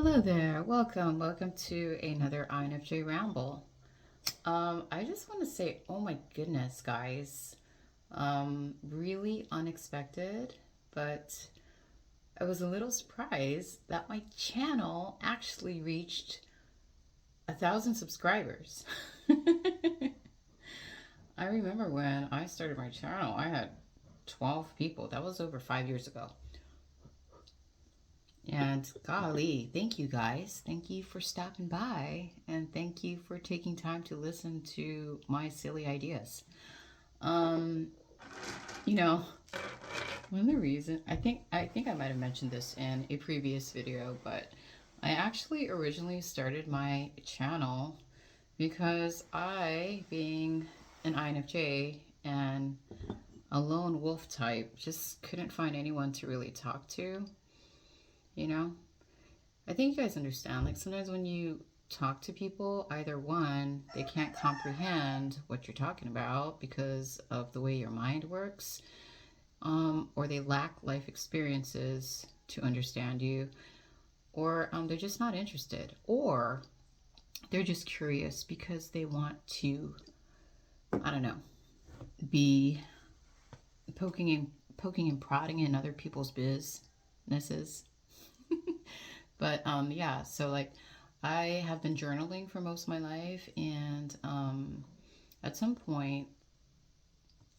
Hello there. Welcome to another INFJ Ramble. I just want to say, oh my goodness, guys. Really unexpected, but I was a little surprised that my channel actually reached 1,000 subscribers. I remember when I started my channel, I had 12 people. That was over 5 years ago. And golly, thank you guys. Thank you for stopping by, and thank you for taking time to listen to my silly ideas. Um, you know, one of the reasons I think I might have mentioned this in a previous video, but I actually originally started my channel because I, being an INFJ and a lone wolf type, just couldn't find anyone to really talk to, you know? I think you guys understand. Like sometimes when you talk to people, either one, they can't comprehend what you're talking about because of the way your mind works, or they lack life experiences to understand you, or they're just not interested, or they're just curious because they want to, I don't know, be poking and prodding in other people's businesses. But yeah, so like I have been journaling for most of my life, and at some point,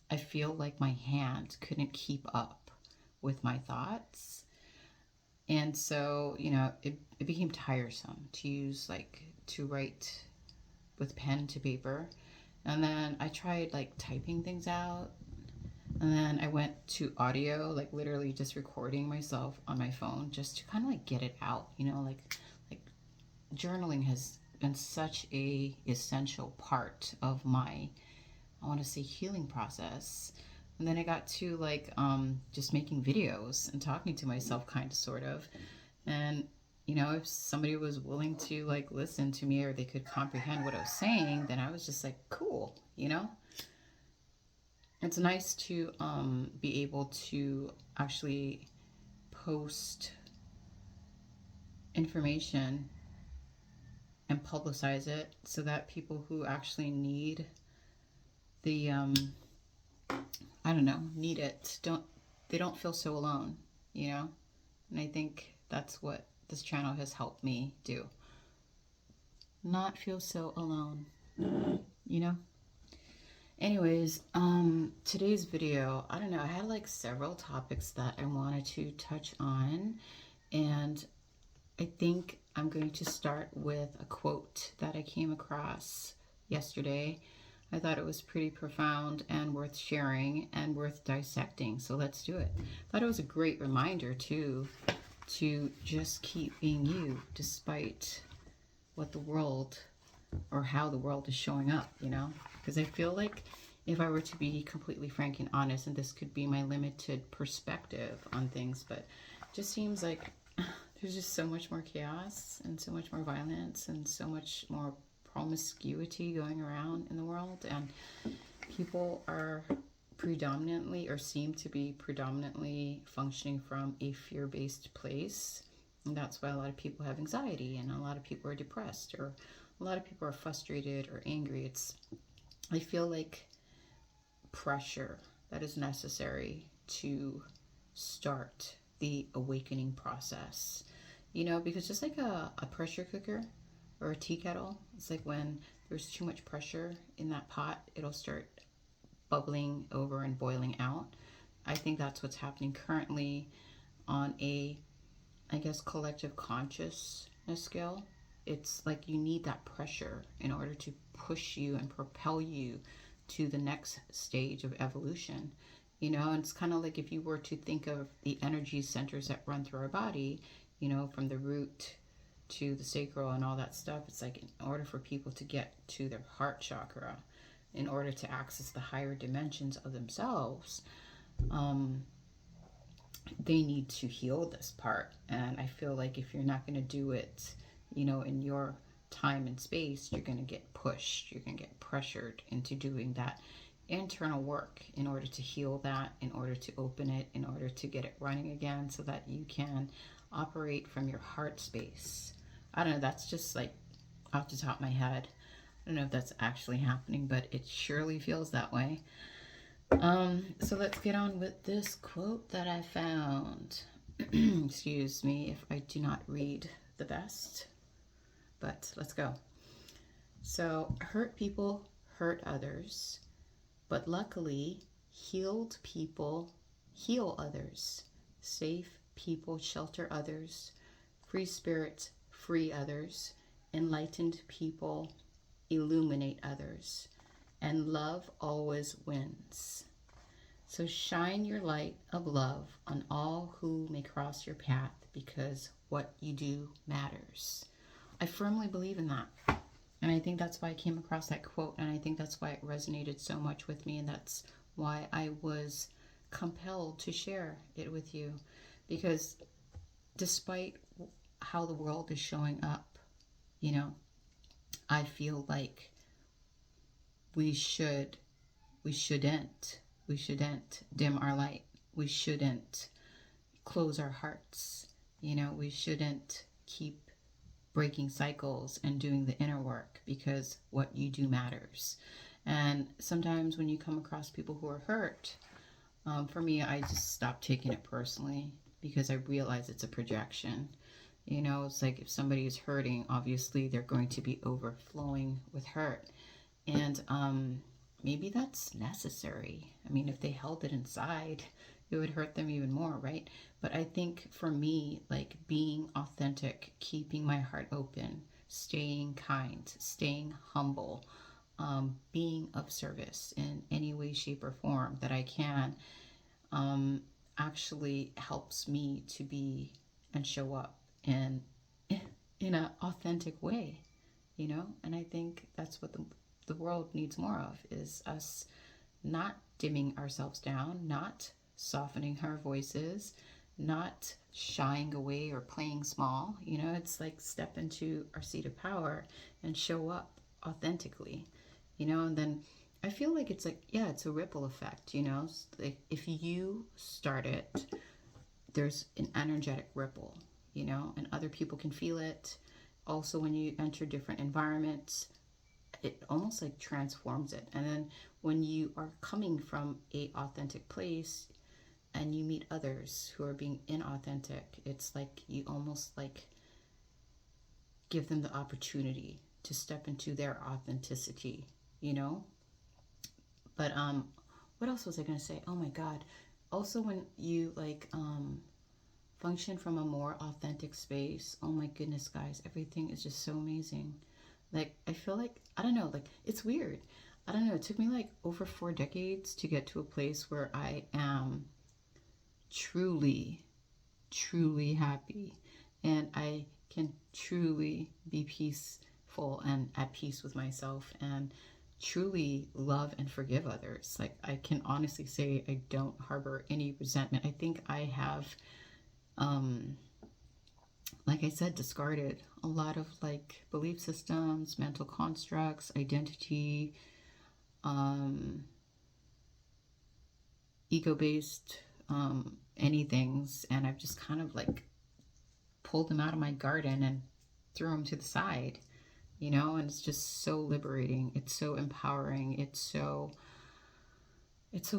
I feel like my hand couldn't keep up with my thoughts. And so, it became tiresome to use, like, to write with pen to paper. And then I tried, like, typing things out. And then I went to audio, like literally just recording myself on my phone just to kind of like get it out, like journaling has been such a essential part of my, I want to say, healing process. And then I got to like just making videos and talking to myself, kind of, sort of. And if somebody was willing to like listen to me, or they could comprehend what I was saying, then I was just like, cool. It's nice to be able to actually post information and publicize it so that people who actually need the I don't know, need it, don't feel so alone, you know? And I think that's what this channel has helped me do. Not feel so alone, you know? Anyways, today's video, I don't know, I had like several topics that I wanted to touch on, and I think I'm going to start with a quote that I came across yesterday. I thought it was pretty profound and worth sharing and worth dissecting, so let's do it. I thought it was a great reminder, too, to just keep being you despite what the world, or how the world is showing up, Because I feel like if I were to be completely frank and honest, and this could be my limited perspective on things, but it just seems like there's just so much more chaos and so much more violence and so much more promiscuity going around in the world, and people are predominantly, or seem to be predominantly, functioning from a fear-based place. And that's why a lot of people have anxiety, and a lot of people are depressed, or a lot of people are frustrated or angry. I feel like pressure that is necessary to start the awakening process. Because just like a pressure cooker or a tea kettle, it's like when there's too much pressure in that pot, it'll start bubbling over and boiling out. I think that's what's happening currently on a, I guess, collective consciousness scale. It's like you need that pressure in order to push you and propel you to the next stage of evolution. And it's kind of like if you were to think of the energy centers that run through our body, from the root to the sacral and all that stuff. It's like in order for people to get to their heart chakra, in order to access the higher dimensions of themselves, they need to heal this part. And I feel like if you're not going to do it, in your time and space, you're going to get pushed, you're going to get pressured into doing that internal work in order to heal that, in order to open it, in order to get it running again, so that you can operate from your heart space. I don't know, that's just like off the top of my head. I don't know if that's actually happening, but it surely feels that way. So let's get on with this quote that I found. Excuse me if I do not read the best, but let's go. So, hurt people hurt others, but luckily, healed people heal others. Safe people shelter others. Free spirits free others. Enlightened people illuminate others. And love always wins. So shine your light of love on all who may cross your path, because what you do matters. I firmly believe in that. And I think that's why I came across that quote, and I think that's why it resonated so much with me, and that's why I was compelled to share it with you. Because despite how the world is showing up, you know, I feel like we shouldn't dim our light. We shouldn't close our hearts. You know, we shouldn't keep breaking cycles and doing the inner work, because what you do matters. And sometimes when you come across people who are hurt, for me, I just stop taking it personally, because I realize it's a projection. You know, it's like if somebody is hurting, obviously they're going to be overflowing with hurt. And maybe that's necessary. I mean, if they held it inside, it would hurt them even more, right? But I think for me, like being authentic, keeping my heart open, staying kind, staying humble, being of service in any way, shape, or form that I can, actually helps me to be and show up in an authentic way, you know. And I think that's what the world needs more of, is us not dimming ourselves down, not softening our voices, not shying away or playing small. You know, it's like step into our seat of power and show up authentically, you know. And then I feel like it's like, yeah, it's a ripple effect, you know. Like if you start it, there's an energetic ripple, you know, and other people can feel it. Also, when you enter different environments, it almost like transforms it. And then when you are coming from a authentic place and you meet others who are being inauthentic, it's like you almost like give them the opportunity to step into their authenticity, you know. But what else was I going to say? Oh my god. Also, when you like function from a more authentic space, oh my goodness, guys, everything is just so amazing. Like, I feel like, I don't know, like, it's weird. I don't know, it took me like over 4 decades to get to a place where I am truly, truly happy. And I can truly be peaceful and at peace with myself, and truly love and forgive others. Like, I can honestly say I don't harbor any resentment. I think I have, like I said, discarded a lot of like belief systems, mental constructs, identity, ego-based anythings, and I've just kind of like pulled them out of my garden and threw them to the side, you know. And it's just so liberating. It's so empowering. It's so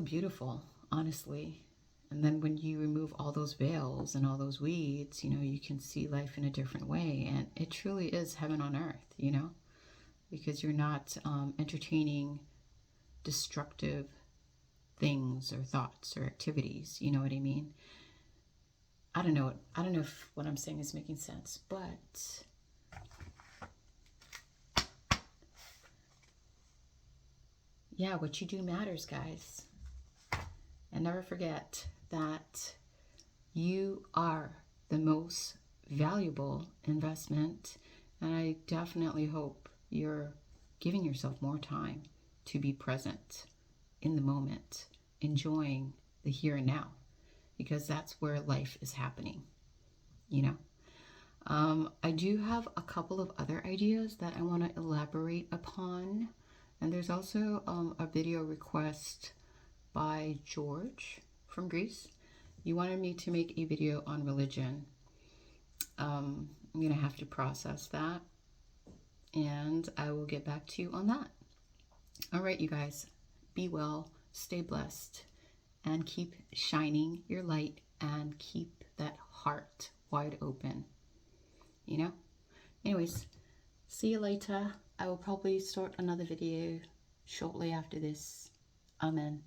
beautiful, honestly. And then when you remove all those veils and all those weeds, you know, you can see life in a different way. And it truly is heaven on earth, you know, because you're not entertaining destructive things or thoughts or activities. You know what I mean? I don't know. I don't know if what I'm saying is making sense, but yeah, what you do matters, guys. And never forget that you are the most valuable investment. And I definitely hope you're giving yourself more time to be present in the moment, enjoying the here and now, because that's where life is happening, you know. I do have a couple of other ideas that I want to elaborate upon. And there's also a video request by George from Greece. You wanted me to make a video on religion. I'm going to have to process that, and I will get back to you on that. All right, you guys, be well, stay blessed, and keep shining your light and keep that heart wide open, you know? Anyways, see you later. I will probably start another video shortly after this. Amen.